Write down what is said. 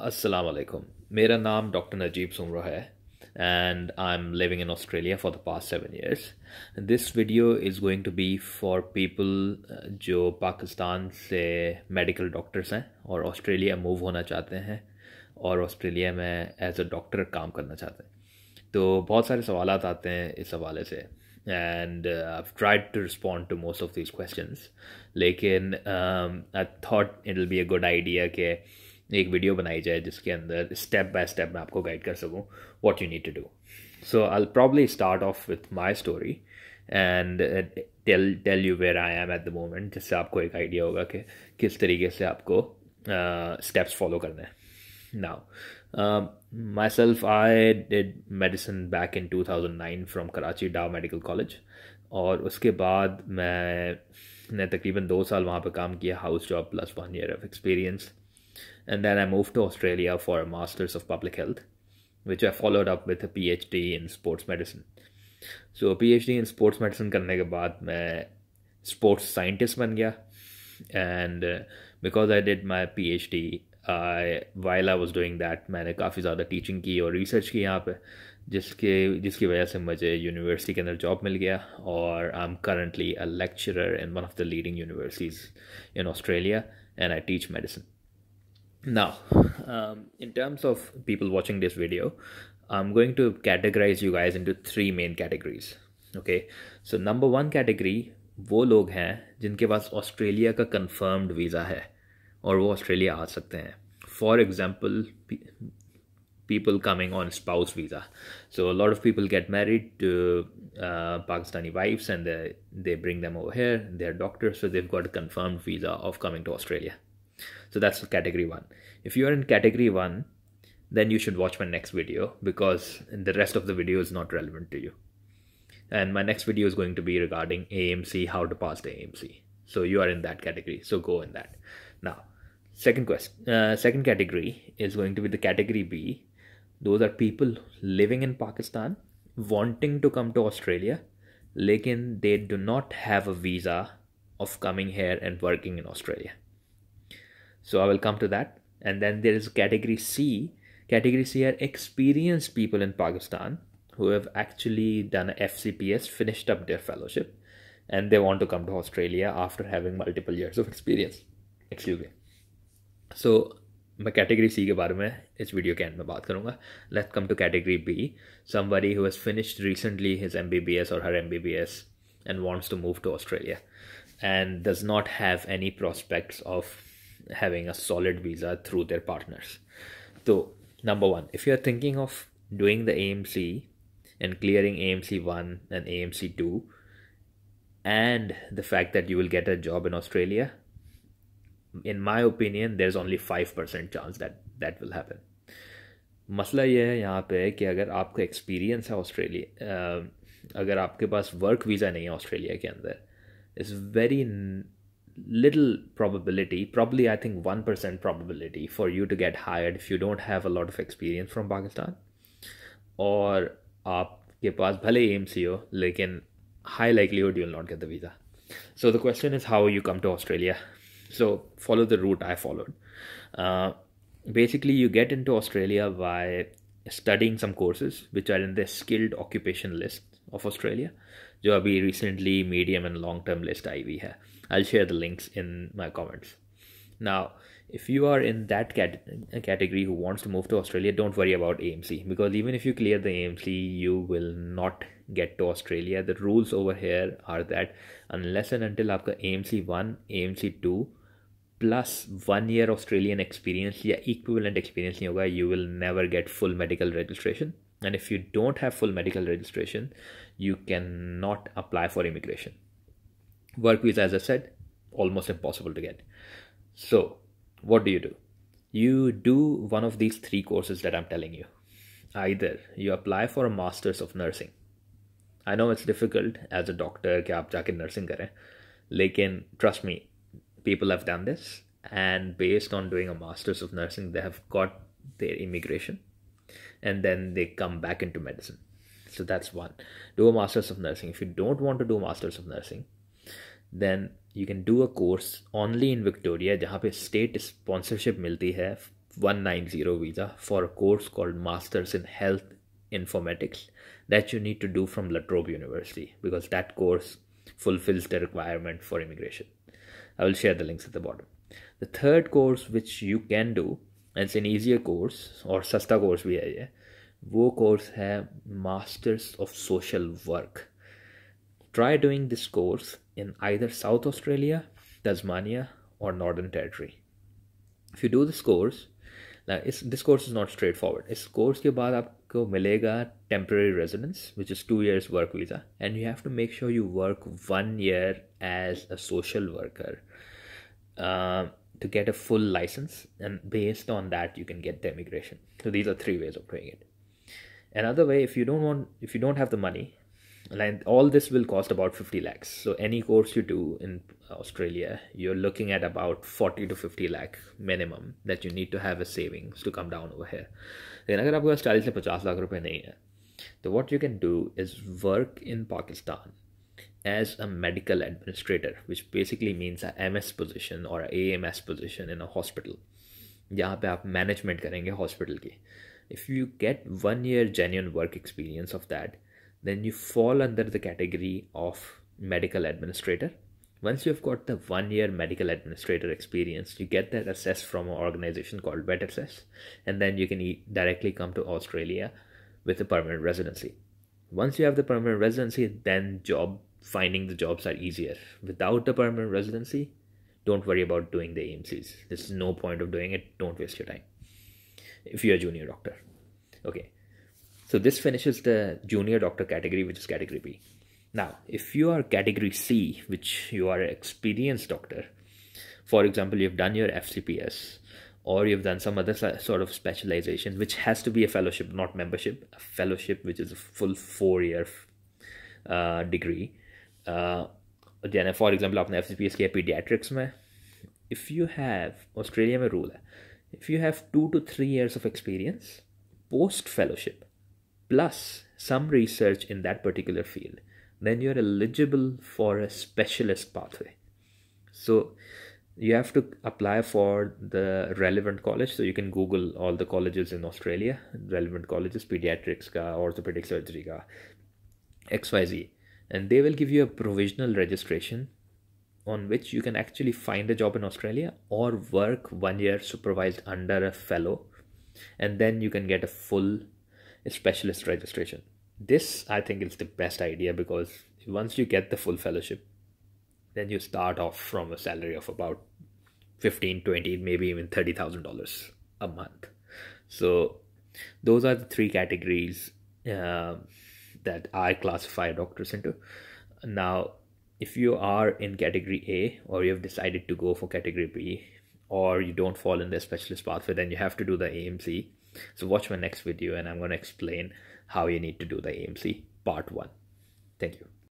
Assalamu alaikum. मेरा नाम doctor Najeeb Soomro है and I'm living in Australia for the past 7 years. This video is going to be for people जो पाकिस्तान से medical doctors हैं और Australia move होना चाहते हैं और ऑस्ट्रेलिया में एज अ डॉक्टर काम करना चाहते हैं। तो बहुत सारे सवाल आते हैं इस हवाले से and I've tried to respond to most of these questions. लेकिन I thought it'll be a good idea कि एक वीडियो बनाई जाए जिसके अंदर स्टेप बाय स्टेप मैं आपको गाइड कर सकूं what you need to do. So I will probably start off with my story and tell you where I am at the moment, जिससे आपको एक आइडिया होगा कि किस तरीके से आपको स्टेप्स फॉलो करने हैं. Now myself I did medicine back in 2009 from Karachi Dow medical college और उसके बाद मैंने तकरीबन 2 साल वहाँ पर काम किया, house job plus 1 year of experience. And then I moved to Australia for a Masters of Public Health, which I followed up with a PhD in Sports Medicine. So PhD in Sports Medicine करने के बाद मैं Sports Scientist बन गया. And because I did my PhD, while I was doing that, मैंने काफ़ी ज़्यादा teaching की और रिसर्च की यहाँ पे, जिसकी वजह से मुझे यूनिवर्सिटी के अंदर जॉब मिल गया और I am currently a lecturer in one of the leading universities in Australia and I teach medicine. Now, in terms of people watching this video, I'm going to categorize you guys into 3 main categories. Okay, so number 1 category वो लोग हैं जिनके पास Australia का confirmed visa है और वो Australia आ सकते हैं. For example, people coming on spouse visa. So a lot of people get married to Pakistani wives and they bring them over here. They're doctors, so they've got a confirmed visa of coming to Australia. So that's category 1. If you are in category 1, then you should watch my next video because the rest of the video is not relevant to you. And my next video is going to be regarding AMC, how to pass the AMC. So you are in that category, so go in that. Now, second category is going to be the category B. Those are people living in Pakistan, wanting to come to Australia, lekin they do not have a visa of coming here and working in Australia. So I will come to that. And then there is category C. Category C are experienced people in Pakistan who have actually done a FCPS, finished up their fellowship, and they want to come to Australia after having multiple years of experience. Excuse me. So मैं category C के बारे में इस video के and में बात करूँगा. Let's come to category B. Somebody who has finished recently his MBBS or her MBBS and wants to move to Australia and does not have any prospects of having a solid visa through their partners. So number 1, if you're thinking of doing the AMC and clearing AMC 1 and AMC 2 and the fact that you will get a job in Australia, in my opinion there's only 5% chance that will happen. मसला ये है यहाँ पे कि अगर आपको experience है Australia, अगर आपके पास वर्क वीज़ा नहीं है ऑस्ट्रेलिया के अंदर, it's very little probability, probably I think 1% probability for you to get hired if you don't have a lot of experience from Pakistan, और आपके पास भले AMC हो लेकिन high likelihood you will not get the visa. So the question is how you come to Australia. So follow the route I followed. Basically you get into Australia by studying some courses which are in the skilled occupation list of Australia, जो अभी recently medium and long term list आई हुई है. I'll share the links in my comments. Now, if you are in that category who wants to move to Australia, don't worry about AMC, because even if you clear the AMC, you will not get to Australia. The rules over here are that unless and until आपका AMC 1, AMC 2 plus 1 year Australian experience या equivalent experience नहीं होगा, you will never get full medical registration. And if you don't have full medical registration, you cannot apply for immigration. Work visa, as I said, almost impossible to get. So what do? You do one of these 3 courses that I'm telling you. Either you apply for a Masters of Nursing. I know it's difficult as a doctor कि आप जाके nursing करें, लेकिन trust me, people have done this, and based on doing a Masters of Nursing, they have got their immigration and then they come back into medicine. So that's one. Do a Masters of Nursing. If you don't want to do Masters of Nursing, then you can do a course only in Victoria जहाँ पे state sponsorship मिलती है 190 visa for a course called Masters in Health Informatics that you need to do from La Trobe University, because that course fulfills the requirement for immigration. I will share the links at the bottom. The third course which you can do, and it's an easier course or सस्ता course भी है ये, वो course है Masters of Social Work. Try doing this course in either South Australia, Tasmania, or Northern Territory. If you do this course, this course is not straightforward. इस course के बाद आपको मिलेगा temporary residence, which is 2 years work visa, and you have to make sure you work 1 year as a social worker to get a full license, and based on that you can get the immigration. So these are 3 ways of doing it. Another way, if you don't have the money, and all this will cost about 50 lakhs. So any course you do in Australia, you're looking at about 40 to 50 lakh minimum that you need to have as savings to come down over here. Then अगर आपके पास 40 से 50 लाख रुपए नहीं है, so what you can do is work in Pakistan as a medical administrator, which basically means a MS position or a AMS position in a hospital. जहाँ पे आप management करेंगे hospital की. If you get 1 year genuine work experience of that, then you fall under the category of medical administrator. Once you've got the 1 year medical administrator experience, you get that assessed from an organization called VetAssess, and then you can directly come to Australia with a permanent residency. Once you have the permanent residency, then finding the jobs are easier. Without the permanent residency, don't worry about doing the AMCs. There's no point of doing it. Don't waste your time if you're a junior doctor. Okay, so this finishes the junior doctor category, which is category B. Now, if you are category C, which you are an experienced doctor, for example, you've done your FCPS, or you've done some other sort of specialization, which has to be a fellowship, not membership, a fellowship, which is a full 4-year degree. For example, आपने FCPS किया pediatrics में, if you have, Australia में rule है, if you have 2 to 3 years of experience, post fellowship, plus some research in that particular field, then you're eligible for a specialist pathway. So you have to apply for the relevant college. So you can Google all the colleges in Australia, relevant colleges, pediatrics ka, orthopedic surgery ka, XYZ, and they will give you a provisional registration on which you can actually find a job in Australia or work 1 year supervised under a fellow, and then you can get a full specialist registration. This, I think, is the best idea, because once you get the full fellowship, then you start off from a salary of about $15, $20, maybe even $30,000 a month. So those are the 3 categories that I classify doctors into. Now, if you are in category A, or you have decided to go for category B, or you don't fall in the specialist pathway, then you have to do the AMC. So watch my next video and I'm going to explain how you need to do the AMC part 1. Thank you.